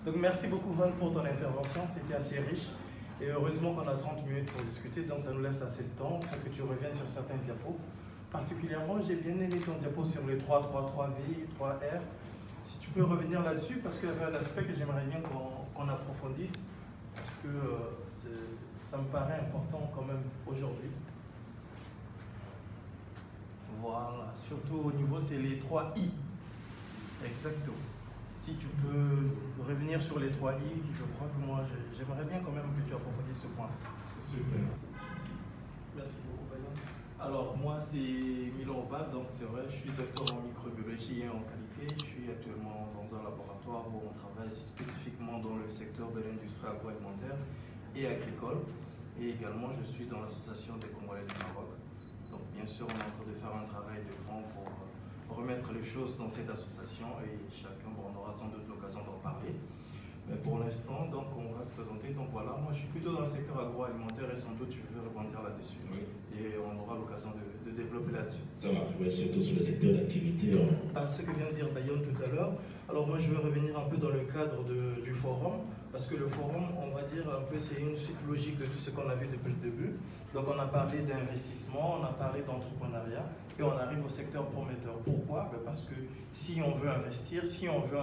Donc merci beaucoup Van pour ton intervention, c'était assez riche. Et heureusement qu'on a 30 minutes pour discuter, donc ça nous laisse assez de temps pour que tu reviennes sur certains diapos. Particulièrement, j'ai bien aimé ton diapo sur les 3V, 3R. Si tu peux revenir là-dessus, parce qu'il y avait un aspect que j'aimerais bien qu'on approfondisse, parce que ça me paraît important quand même aujourd'hui. Voilà, surtout au niveau, c'est les 3I. Exactement. Si tu peux revenir sur les 3I, je crois que moi, j'aimerais bien quand même que tu approfondisses ce point. Super. Merci beaucoup, Bayan. Alors, moi, c'est Milan Obal, donc c'est vrai, je suis docteur en microbiologie et en qualité. Je suis actuellement dans un laboratoire où on travaille spécifiquement dans le secteur de l'industrie agroalimentaire et agricole. Et également, je suis dans l'association des Congolais du Maroc. Donc, bien sûr, on est en train de faire un travail de fond pour remettre les choses dans cette association et chacun on aura sans doute l'occasion d'en parler. Mais pour l'instant, donc on va se présenter. Donc voilà, moi je suis plutôt dans le secteur agroalimentaire et sans doute je vais rebondir là-dessus. Oui. Et on aura l'occasion de développer là-dessus. Ça marche, ouais, surtout sur le secteur d'activité. Ce que vient de dire Bayon tout à l'heure, alors moi je vais revenir un peu dans le cadre du forum, parce que le forum, on va dire un peu, c'est une suite logique de tout ce qu'on a vu depuis le début. Donc on a parlé d'investissement, on a parlé d'entrepreneuriat, et on arrive au secteur prometteur. Pourquoi? Parce que si on veut investir, si on veut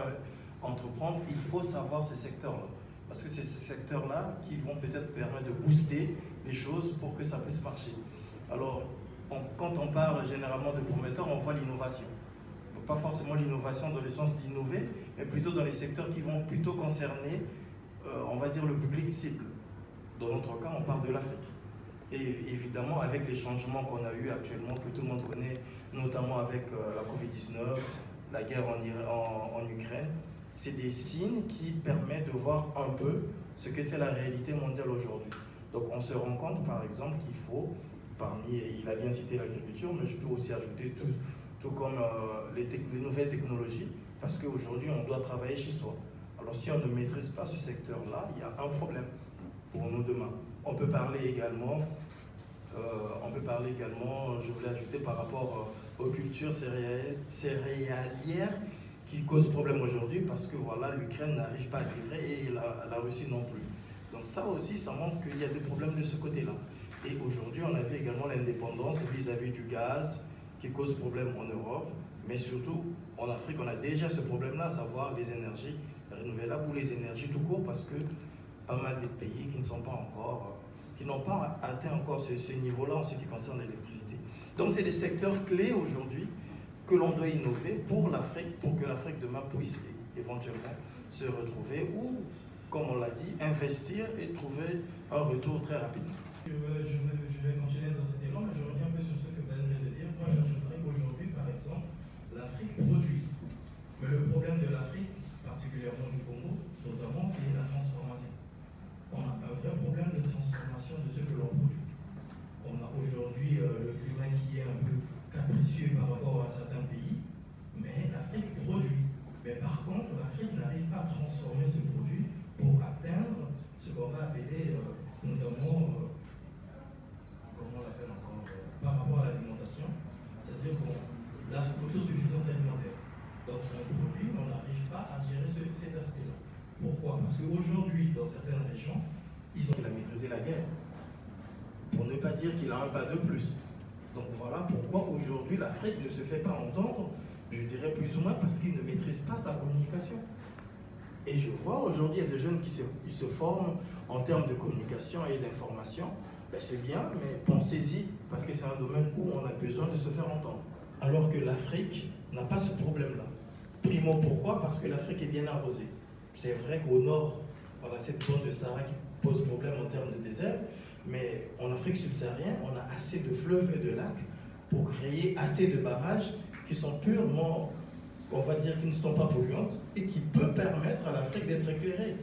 entreprendre, il faut savoir ces secteurs-là. Parce que c'est ces secteurs-là qui vont peut-être permettre de booster les choses pour que ça puisse marcher. Alors, quand on parle généralement de prometteur, on voit l'innovation. Pas forcément l'innovation dans le sens d'innover, mais plutôt dans les secteurs qui vont plutôt concerner, on va dire, le public cible. Dans notre cas, on parle de l'Afrique. Et évidemment, avec les changements qu'on a eu actuellement, que tout le monde connaît, notamment avec la Covid-19, la guerre en Ukraine, c'est des signes qui permettent de voir un peu ce que c'est la réalité mondiale aujourd'hui. Donc on se rend compte, par exemple, qu'il faut, il a bien cité l'agriculture, mais je peux aussi ajouter tout comme les nouvelles technologies, parce qu'aujourd'hui, on doit travailler chez soi. Alors si on ne maîtrise pas ce secteur-là, il y a un problème pour nous demain. On peut parler également, je voulais ajouter par rapport aux cultures céréalières qui causent problème aujourd'hui parce que voilà, l'Ukraine n'arrive pas à livrer et la Russie non plus. Donc ça aussi, ça montre qu'il y a des problèmes de ce côté-là. Et aujourd'hui, on a vu également l'indépendance vis-à-vis du gaz qui cause problème en Europe, mais surtout en Afrique, on a déjà ce problème-là, à savoir les énergies renouvelables ou les énergies tout court, parce que pas mal de pays qui ne sont pas encore, qui n'ont pas atteint encore ce niveau-là en ce qui concerne l'électricité. Donc c'est des secteurs clés aujourd'hui que l'on doit innover pour l'Afrique, pour que l'Afrique demain puisse éventuellement se retrouver ou, comme on l'a dit, investir et trouver un retour très rapidement. Je vais continuer dans cet élan, mais je reviens un peu sur ce que Ben vient de dire. Moi, j'ajouterais qu'aujourd'hui, par exemple, l'Afrique produit. Mais le problème de l'Afrique, particulièrement du Congo, notamment, c'est la transformation. On a un vrai problème de transformation de ce que l'on produit. On a aujourd'hui le climat qui est un peu capricieux par rapport à certains pays, mais l'Afrique produit. Mais par contre, l'Afrique n'arrive pas à transformer ce produit pour atteindre ce qu'on va appeler notamment, comment on l'appelle encore, par rapport à l'alimentation, c'est-à-dire l'autosuffisance alimentaire. Donc on produit, mais on n'arrive pas à gérer cet aspect-là. Pourquoi? Parce qu'aujourd'hui, dans certaines régions, il a maîtrisé la guerre. Pour ne pas dire qu'il a un pas de plus. Donc voilà pourquoi aujourd'hui l'Afrique ne se fait pas entendre, je dirais plus ou moins parce qu'il ne maîtrise pas sa communication. Et je vois aujourd'hui, il y a des jeunes qui se forment en termes de communication et d'information. Ben c'est bien, mais pensez-y, parce que c'est un domaine où on a besoin de se faire entendre. Alors que l'Afrique n'a pas ce problème-là. Primo, pourquoi? Parce que l'Afrique est bien arrosée. C'est vrai qu'au nord, on a cette zone de Sahara qui pose problème en termes de désert, mais en Afrique subsaharienne, on a assez de fleuves et de lacs pour créer assez de barrages qui sont purement, on va dire, qui ne sont pas polluantes et qui peuvent permettre à l'Afrique d'être éclairée.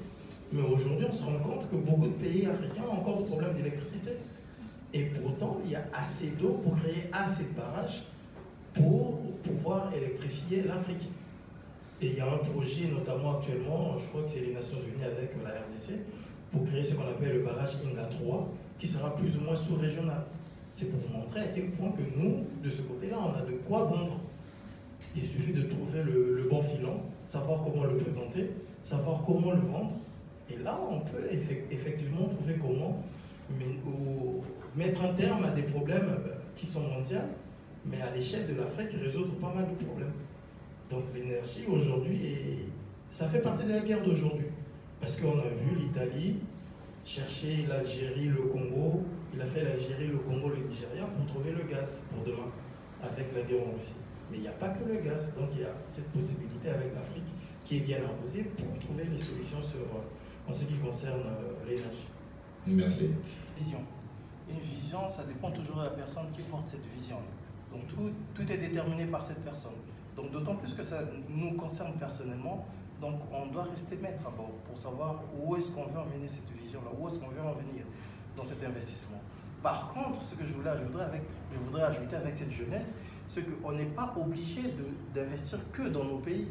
Mais aujourd'hui, on se rend compte que beaucoup de pays africains ont encore des problèmes d'électricité. Et pourtant, il y a assez d'eau pour créer assez de barrages pour pouvoir électrifier l'Afrique. Et il y a un projet, notamment actuellement, je crois que c'est les Nations Unies avec la RDC, pour créer ce qu'on appelle le barrage Inga 3, qui sera plus ou moins sous-régional. C'est pour montrer à quel point que nous, de ce côté-là, on a de quoi vendre. Il suffit de trouver le bon filon, savoir comment le présenter, savoir comment le vendre. Et là, on peut effectivement trouver comment mettre un terme à des problèmes qui sont mondiaux, mais à l'échelle de l'Afrique, résoudre pas mal de problèmes. Donc l'énergie aujourd'hui, ça fait partie de la guerre d'aujourd'hui. Parce qu'on a vu l'Italie chercher l'Algérie, le Congo. Il a fait l'Algérie, le Congo, le Nigeria pour trouver le gaz pour demain, avec la guerre en Russie. Mais il n'y a pas que le gaz, donc il y a cette possibilité avec l'Afrique qui est bien imposée pour trouver les solutions en ce qui concerne l'énergie. Merci. Vision. Une vision, ça dépend toujours de la personne qui porte cette vision. Donc tout est déterminé par cette personne. Donc d'autant plus que ça nous concerne personnellement, donc on doit rester maître à bord pour savoir où est-ce qu'on veut emmener cette vision-là, où est-ce qu'on veut en venir dans cet investissement. Par contre, ce que je voudrais ajouter avec cette jeunesse, c'est qu'on n'est pas obligé d'investir que dans nos pays.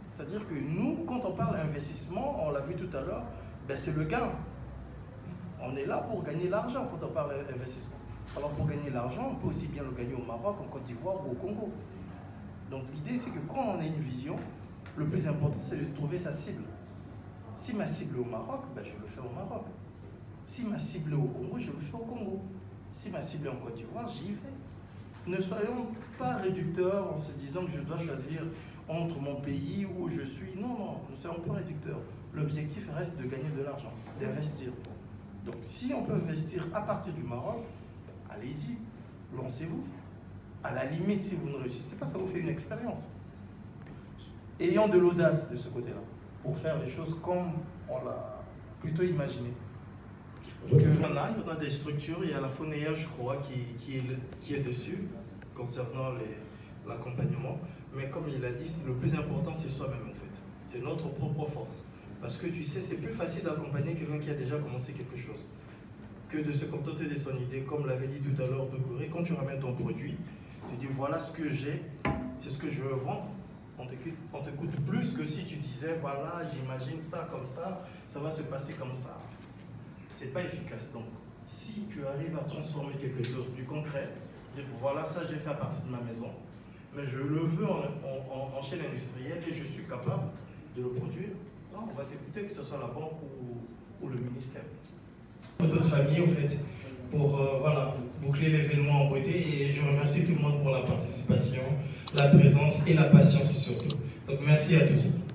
C'est-à-dire que nous, quand on parle d'investissement, on l'a vu tout à l'heure, ben c'est le gain. On est là pour gagner l'argent quand on parle d'investissement. Alors pour gagner l'argent, on peut aussi bien le gagner au Maroc, en Côte d'Ivoire ou au Congo. Donc l'idée, c'est que quand on a une vision, le plus important, c'est de trouver sa cible. Si ma cible est au Maroc, ben je le fais au Maroc. Si ma cible est au Congo, je le fais au Congo. Si ma cible est en Côte d'Ivoire, j'y vais. Ne soyons pas réducteurs en se disant que je dois choisir entre mon pays où je suis. Non, non, nous soyons pas réducteurs. L'objectif reste de gagner de l'argent, d'investir. Donc si on peut investir à partir du Maroc, allez-y, lancez-vous. À la limite, si vous ne réussissez pas, ça vous fait une expérience. Ayons de l'audace de ce côté-là, pour faire les choses comme on l'a plutôt imaginé. Il y a des structures, il y a la FONEA, je crois, qui est dessus, concernant l'accompagnement. Mais comme il a dit, le plus important, c'est soi-même, en fait. C'est notre propre force. Parce que tu sais, c'est plus facile d'accompagner quelqu'un qui a déjà commencé quelque chose que de se contenter de son idée. Comme l'avait dit tout à l'heure de Corée, quand tu ramènes ton produit, tu dis voilà ce que j'ai, c'est ce que je veux vendre. On t'écoute plus que si tu disais voilà, j'imagine ça comme ça va se passer comme ça. C'est pas efficace. Donc, si tu arrives à transformer quelque chose du concret, dire voilà, ça j'ai fait à partir de ma maison, mais je le veux en chaîne industrielle et je suis capable de le produire, non, on va t'écouter, que ce soit la banque ou le ministère. Photo de famille, en fait, pour voilà, boucler l'événement en beauté. Et je remercie tout le monde pour la participation, la présence et la patience surtout. Donc merci à tous.